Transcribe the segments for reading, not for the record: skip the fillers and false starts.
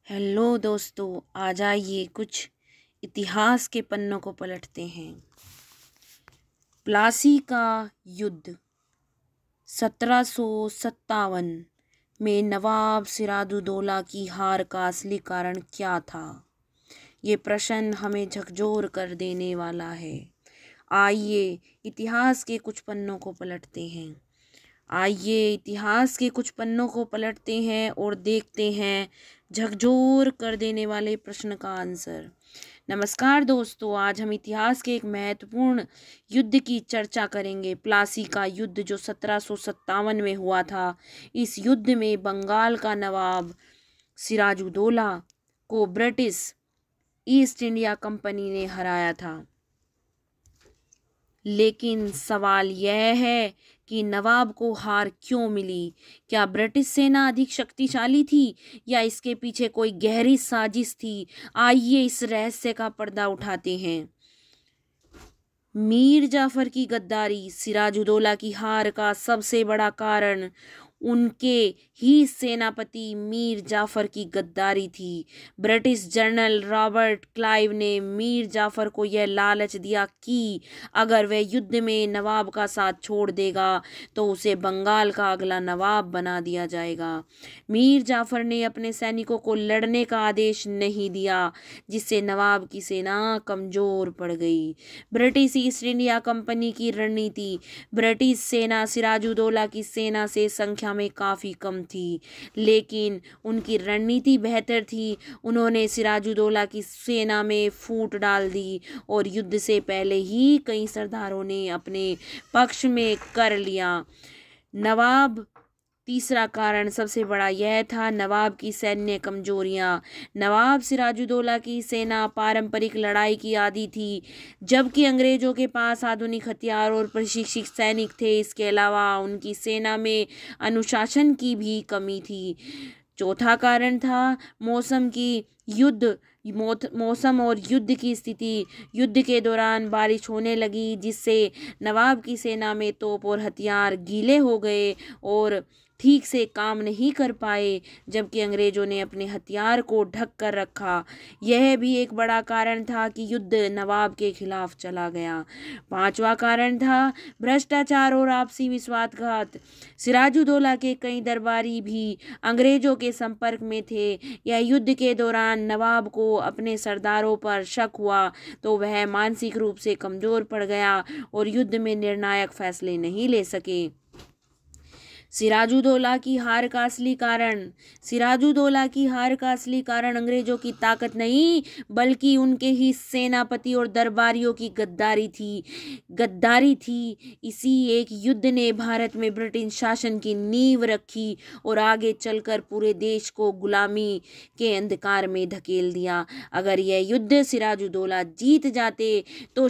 Hello दोस्तों, आज आइए कुछ इतिहास के पन्नों को पलटते हैं। प्लासी का युद्ध 1757 में नवाब सिराजुद्दौला की हार का असली कारण क्या था? ये प्रश्न हमें झकझोर कर देने वाला है। आइए इतिहास के कुछ पन्नों को पलटते हैं। आइए इतिहास के कुछ पन्नों को पलटते हैं और देखते हैं झकझोर कर देने वाले प्रश्न का आंसर। नमस्कार दोस्तों, आज हम इतिहास के एक महत्वपूर्ण युद्ध की चर्चा करेंगे। प्लासी का युद्ध जो 1757 में हुआ था। इस युद्ध में बंगाल का नवाब सिराजुद्दौला को ब्रिटिश ईस्ट इंडिया कंपनी ने हराया था। लेकिन सवाल यह है कि नवाब को हार क्यों मिली? क्या ब्रिटिश सेना अधिक शक्तिशाली थी या इसके पीछे कोई गहरी साजिश थी? आइए इस रहस्य का पर्दा उठाते हैं। मीर जाफर की गद्दारी। सिराजुद्दौला की हार का सबसे बड़ा कारण उनके ही सेनापति मीर जाफर की गद्दारी थी। ब्रिटिश जनरल रॉबर्ट क्लाइव ने मीर जाफर को यह लालच दिया कि अगर वह युद्ध में नवाब का साथ छोड़ देगा तो उसे बंगाल का अगला नवाब बना दिया जाएगा। मीर जाफर ने अपने सैनिकों को लड़ने का आदेश नहीं दिया, जिससे नवाब की सेना कमजोर पड़ गई। ब्रिटिश ईस्ट इंडिया कंपनी की रणनीति। ब्रिटिश सेना सिराजुद्दौला की सेना से संख्या में काफ़ी कम थी, लेकिन उनकी रणनीति बेहतर थी। उन्होंने सिराजुद्दौला की सेना में फूट डाल दी और युद्ध से पहले ही कई सरदारों ने अपने पक्ष में कर लिया। नवाब तीसरा कारण सबसे बड़ा यह था, नवाब की सैन्य कमजोरियां। नवाब सिराजुद्दौला की सेना पारंपरिक लड़ाई की आदी थी, जबकि अंग्रेजों के पास आधुनिक हथियार और प्रशिक्षित सैनिक थे। इसके अलावा उनकी सेना में अनुशासन की भी कमी थी। चौथा कारण था मौसम और युद्ध की स्थिति। युद्ध के दौरान बारिश होने लगी, जिससे नवाब की सेना में तोप और हथियार गीले हो गए और ठीक से काम नहीं कर पाए, जबकि अंग्रेजों ने अपने हथियार को ढक कर रखा। यह भी एक बड़ा कारण था कि युद्ध नवाब के खिलाफ चला गया। पांचवा कारण था भ्रष्टाचार और आपसी विश्वासघात। सिराजुद्दौला के कई दरबारी भी अंग्रेजों के संपर्क में थे। यह युद्ध के दौरान नवाब को अपने सरदारों पर शक हुआ तो वह मानसिक रूप से कमजोर पड़ गया और युद्ध में निर्णायक फैसले नहीं ले सके। सिराजुद्दौला की हार का असली कारण। सिराजुद्दौला की हार का असली कारण अंग्रेजों की ताकत नहीं, बल्कि उनके ही सेनापति और दरबारियों की गद्दारी थी। इसी एक युद्ध ने भारत में ब्रिटिश शासन की नींव रखी और आगे चलकर पूरे देश को गुलामी के अंधकार में धकेल दिया। अगर यह युद्ध सिराजुद्दौला जीत जाते तो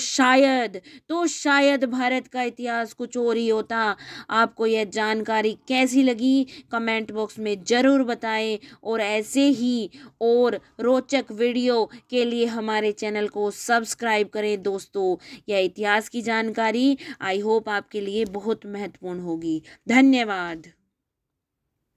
शायद भारत का इतिहास कुछ और ही होता। आपको यह जानकारी कैसी लगी कमेंट बॉक्स में ज़रूर बताएं और ऐसे ही और रोचक वीडियो के लिए हमारे चैनल को सब्सक्राइब करें। दोस्तों, यह इतिहास की जानकारी आई होप आपके लिए बहुत महत्वपूर्ण होगी। धन्यवाद।